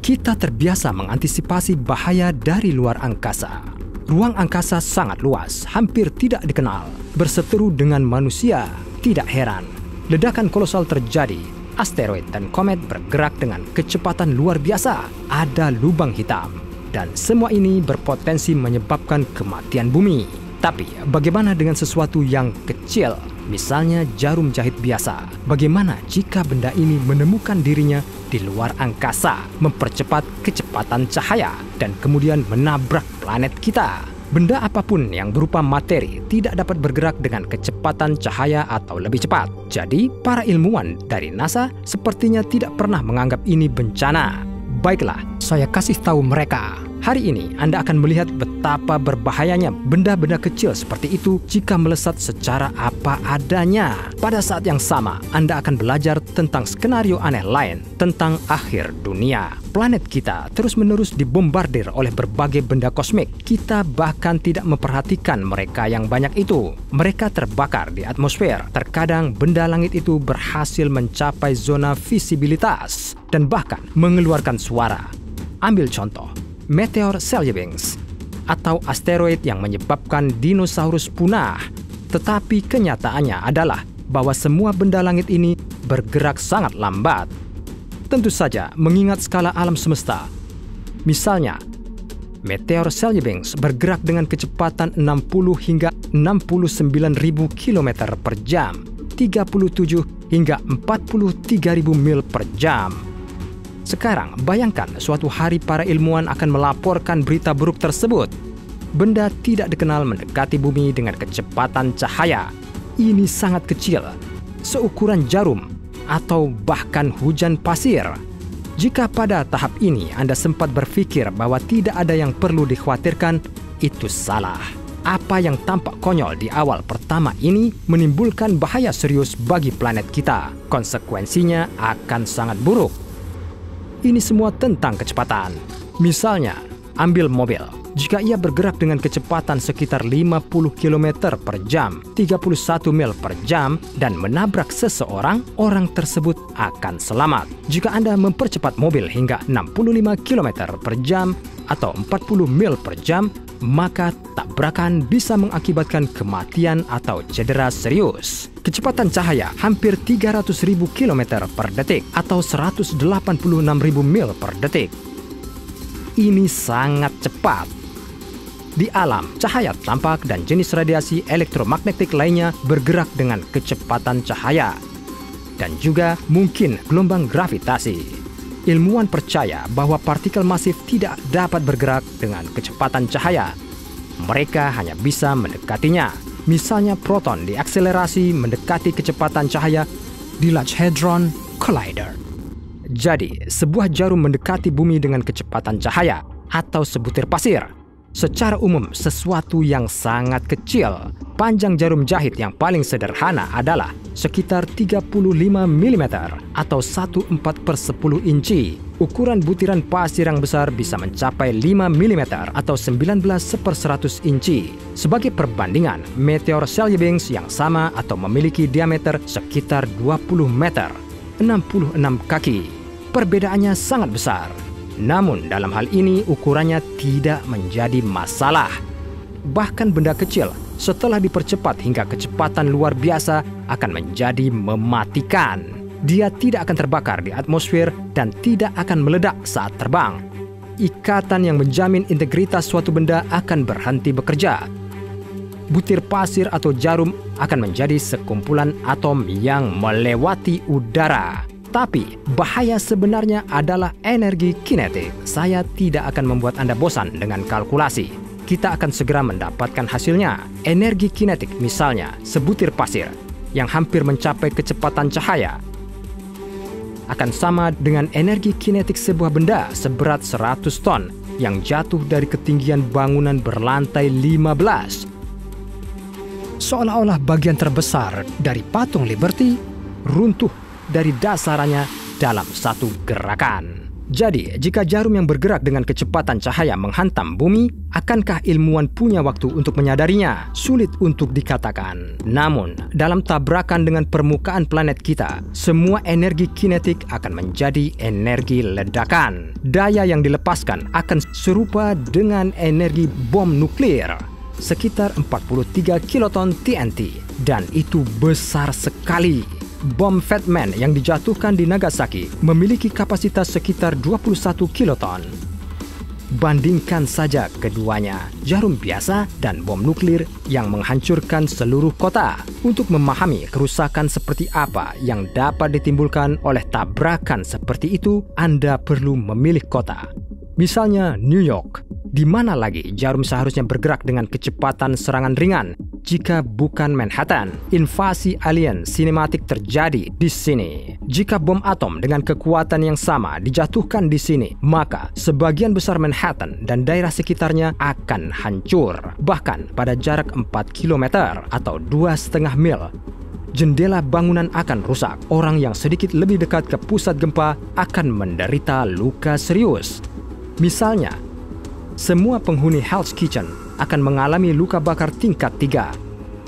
Kita terbiasa mengantisipasi bahaya dari luar angkasa. Ruang angkasa sangat luas, hampir tidak dikenal. Berseteru dengan manusia, tidak heran. Ledakan kolosal terjadi, asteroid dan komet bergerak dengan kecepatan luar biasa. Ada lubang hitam. Dan semua ini berpotensi menyebabkan kematian bumi. Tapi bagaimana dengan sesuatu yang kecil? Misalnya jarum jahit biasa. Bagaimana jika benda ini menemukan dirinya di luar angkasa, mempercepat kecepatan cahaya, dan kemudian menabrak planet kita? Benda apapun yang berupa materi tidak dapat bergerak dengan kecepatan cahaya atau lebih cepat. Jadi, para ilmuwan dari NASA sepertinya tidak pernah menganggap ini bencana. Baiklah, saya kasih tahu mereka. Hari ini Anda akan melihat betapa berbahayanya benda-benda kecil seperti itu jika melesat secara apa adanya. Pada saat yang sama, Anda akan belajar tentang skenario aneh lain tentang akhir dunia. Planet kita terus-menerus dibombardir oleh berbagai benda kosmik. Kita bahkan tidak memperhatikan mereka yang banyak itu. Mereka terbakar di atmosfer. Terkadang benda langit itu berhasil mencapai zona visibilitas dan bahkan mengeluarkan suara. Ambil contoh, meteor Chelyabinsk atau asteroid yang menyebabkan dinosaurus punah. Tetapi kenyataannya adalah bahwa semua benda langit ini bergerak sangat lambat. Tentu saja mengingat skala alam semesta. Misalnya, meteor Chelyabinsk bergerak dengan kecepatan 60 hingga 69.000 km per jam, 37 hingga 43.000 mil per jam. Sekarang, bayangkan suatu hari para ilmuwan akan melaporkan berita buruk tersebut. Benda tidak dikenal mendekati bumi dengan kecepatan cahaya. Ini sangat kecil, seukuran jarum, atau bahkan hujan pasir. Jika pada tahap ini Anda sempat berpikir bahwa tidak ada yang perlu dikhawatirkan, itu salah. Apa yang tampak konyol di awal pertama ini menimbulkan bahaya serius bagi planet kita. Konsekuensinya akan sangat buruk. Ini semua tentang kecepatan. Misalnya, ambil mobil. Jika ia bergerak dengan kecepatan sekitar 50 km per jam, 31 mil per jam, dan menabrak seseorang, orang tersebut akan selamat. Jika Anda mempercepat mobil hingga 65 km per jam atau 40 mil per jam, maka tabrakan bisa mengakibatkan kematian atau cedera serius. Kecepatan cahaya hampir 300.000 km per detik atau 186.000 mil per detik. Ini sangat cepat. Di alam, cahaya tampak dan jenis radiasi elektromagnetik lainnya bergerak dengan kecepatan cahaya. Dan juga mungkin gelombang gravitasi. Ilmuwan percaya bahwa partikel masif tidak dapat bergerak dengan kecepatan cahaya. Mereka hanya bisa mendekatinya. Misalnya proton diakselerasi mendekati kecepatan cahaya di Large Hadron Collider. Jadi, sebuah jarum mendekati bumi dengan kecepatan cahaya atau sebutir pasir. Secara umum, sesuatu yang sangat kecil. Panjang jarum jahit yang paling sederhana adalah sekitar 35 mm atau 1/4/10 inci. Ukuran butiran pasir yang besar bisa mencapai 5 mm atau 19/100 inci. Sebagai perbandingan, meteor Chelyabinsk yang sama atau memiliki diameter sekitar 20 meter, 66 kaki. Perbedaannya sangat besar. Namun dalam hal ini ukurannya tidak menjadi masalah. Bahkan benda kecil setelah dipercepat hingga kecepatan luar biasa akan menjadi mematikan. Dia tidak akan terbakar di atmosfer dan tidak akan meledak saat terbang. Ikatan yang menjamin integritas suatu benda akan berhenti bekerja. Butir pasir atau jarum akan menjadi sekumpulan atom yang melewati udara. Tapi bahaya sebenarnya adalah energi kinetik. Saya tidak akan membuat Anda bosan dengan kalkulasi. Kita akan segera mendapatkan hasilnya. Energi kinetik misalnya sebutir pasir yang hampir mencapai kecepatan cahaya akan sama dengan energi kinetik sebuah benda seberat 100 ton yang jatuh dari ketinggian bangunan berlantai 15. Seolah-olah bagian terbesar dari patung Liberty runtuh dari dasarnya dalam satu gerakan. Jadi, jika jarum yang bergerak dengan kecepatan cahaya menghantam bumi, akankah ilmuwan punya waktu untuk menyadarinya? Sulit untuk dikatakan. Namun, dalam tabrakan dengan permukaan planet kita, semua energi kinetik akan menjadi energi ledakan. Daya yang dilepaskan akan serupa dengan energi bom nuklir, sekitar 43 kiloton TNT, dan itu besar sekali. Bom Fat Man yang dijatuhkan di Nagasaki memiliki kapasitas sekitar 21 kiloton. Bandingkan saja keduanya, jarum biasa dan bom nuklir yang menghancurkan seluruh kota. Untuk memahami kerusakan seperti apa yang dapat ditimbulkan oleh tabrakan seperti itu, Anda perlu memilih kota. Misalnya New York. Di mana lagi jarum seharusnya bergerak dengan kecepatan serangan ringan jika bukan Manhattan? Invasi alien sinematik terjadi di sini. Jika bom atom dengan kekuatan yang sama dijatuhkan di sini, maka sebagian besar Manhattan dan daerah sekitarnya akan hancur. Bahkan pada jarak 4 km atau 2,5 mil. Jendela bangunan akan rusak. Orang yang sedikit lebih dekat ke pusat gempa akan menderita luka serius. Misalnya, semua penghuni Hell's Kitchen akan mengalami luka bakar tingkat 3.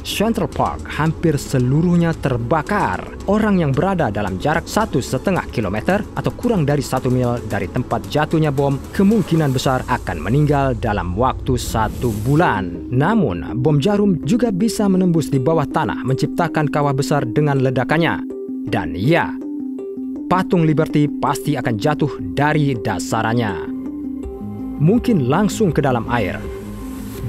Central Park hampir seluruhnya terbakar. Orang yang berada dalam jarak 1,5 kilometer atau kurang dari 1 mil dari tempat jatuhnya bom kemungkinan besar akan meninggal dalam waktu 1 bulan. Namun, bom jarum juga bisa menembus di bawah tanah menciptakan kawah besar dengan ledakannya. Dan ya, patung Liberty pasti akan jatuh dari dasarannya. Mungkin langsung ke dalam air.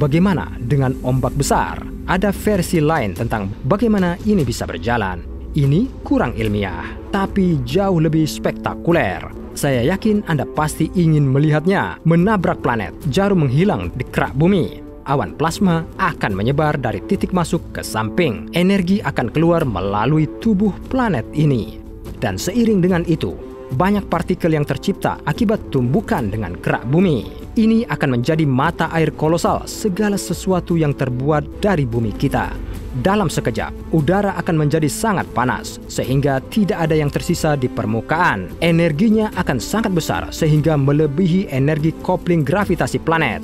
Bagaimana dengan ombak besar? Ada versi lain tentang bagaimana ini bisa berjalan. Ini kurang ilmiah, tapi jauh lebih spektakuler. Saya yakin Anda pasti ingin melihatnya. Menabrak planet, jarum menghilang di kerak bumi. Awan plasma akan menyebar dari titik masuk ke samping. Energi akan keluar melalui tubuh planet ini. Dan seiring dengan itu, banyak partikel yang tercipta akibat tumbukan dengan kerak bumi. Ini akan menjadi mata air kolosal segala sesuatu yang terbuat dari bumi kita. Dalam sekejap, udara akan menjadi sangat panas sehingga tidak ada yang tersisa di permukaan. Energinya akan sangat besar sehingga melebihi energi kopling gravitasi planet.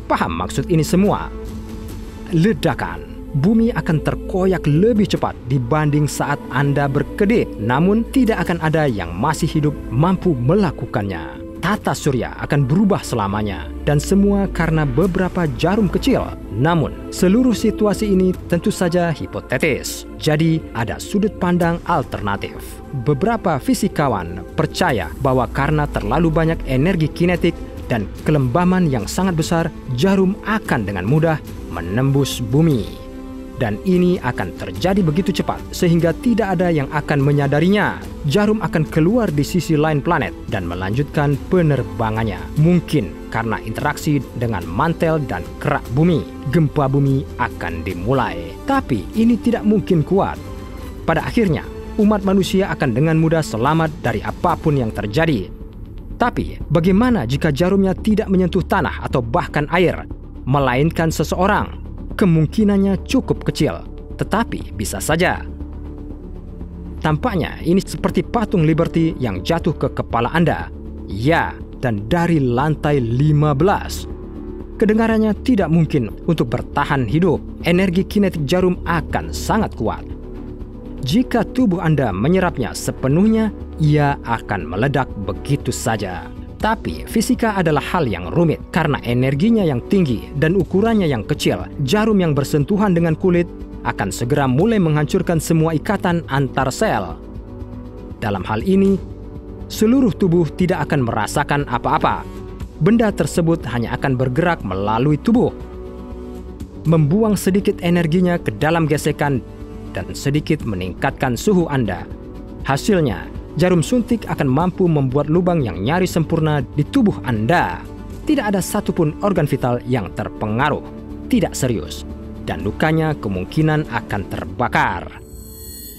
Paham maksud ini semua? Ledakan. Bumi akan terkoyak lebih cepat dibanding saat Anda berkedip. Namun, tidak akan ada yang masih hidup mampu melakukannya. Tata surya akan berubah selamanya. Dan semua karena beberapa jarum kecil. Namun, seluruh situasi ini tentu saja hipotetis. Jadi, ada sudut pandang alternatif. Beberapa fisikawan percaya bahwa karena terlalu banyak energi kinetik dan kelembaman yang sangat besar, jarum akan dengan mudah menembus bumi. Dan ini akan terjadi begitu cepat sehingga tidak ada yang akan menyadarinya. Jarum akan keluar di sisi lain planet dan melanjutkan penerbangannya. Mungkin karena interaksi dengan mantel dan kerak bumi, gempa bumi akan dimulai. Tapi ini tidak mungkin kuat. Pada akhirnya, umat manusia akan dengan mudah selamat dari apapun yang terjadi. Tapi bagaimana jika jarumnya tidak menyentuh tanah atau bahkan air, melainkan seseorang? Kemungkinannya cukup kecil, tetapi bisa saja. Tampaknya ini seperti patung Liberty yang jatuh ke kepala Anda. Ya, dan dari lantai 15. Kedengarannya tidak mungkin untuk bertahan hidup. Energi kinetik jarum akan sangat kuat. Jika tubuh Anda menyerapnya sepenuhnya, ia akan meledak begitu saja. Tapi fisika adalah hal yang rumit karena energinya yang tinggi dan ukurannya yang kecil. Jarum yang bersentuhan dengan kulit akan segera mulai menghancurkan semua ikatan antar sel. Dalam hal ini, seluruh tubuh tidak akan merasakan apa-apa. Benda tersebut hanya akan bergerak melalui tubuh, membuang sedikit energinya ke dalam gesekan dan sedikit meningkatkan suhu Anda. Hasilnya, jarum suntik akan mampu membuat lubang yang nyaris sempurna di tubuh Anda. Tidak ada satupun organ vital yang terpengaruh, tidak serius, dan lukanya kemungkinan akan terbakar.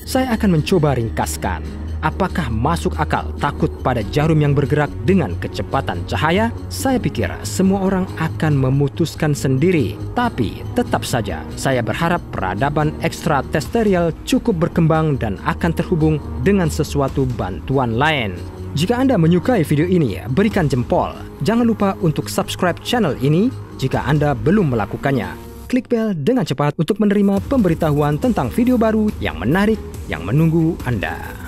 Saya akan mencoba ringkaskan. Apakah masuk akal takut pada jarum yang bergerak dengan kecepatan cahaya? Saya pikir semua orang akan memutuskan sendiri. Tapi tetap saja, saya berharap peradaban ekstraterestrial cukup berkembang dan akan terhubung dengan sesuatu bantuan lain. Jika Anda menyukai video ini, berikan jempol. Jangan lupa untuk subscribe channel ini jika Anda belum melakukannya. Klik bel dengan cepat untuk menerima pemberitahuan tentang video baru yang menarik yang menunggu Anda.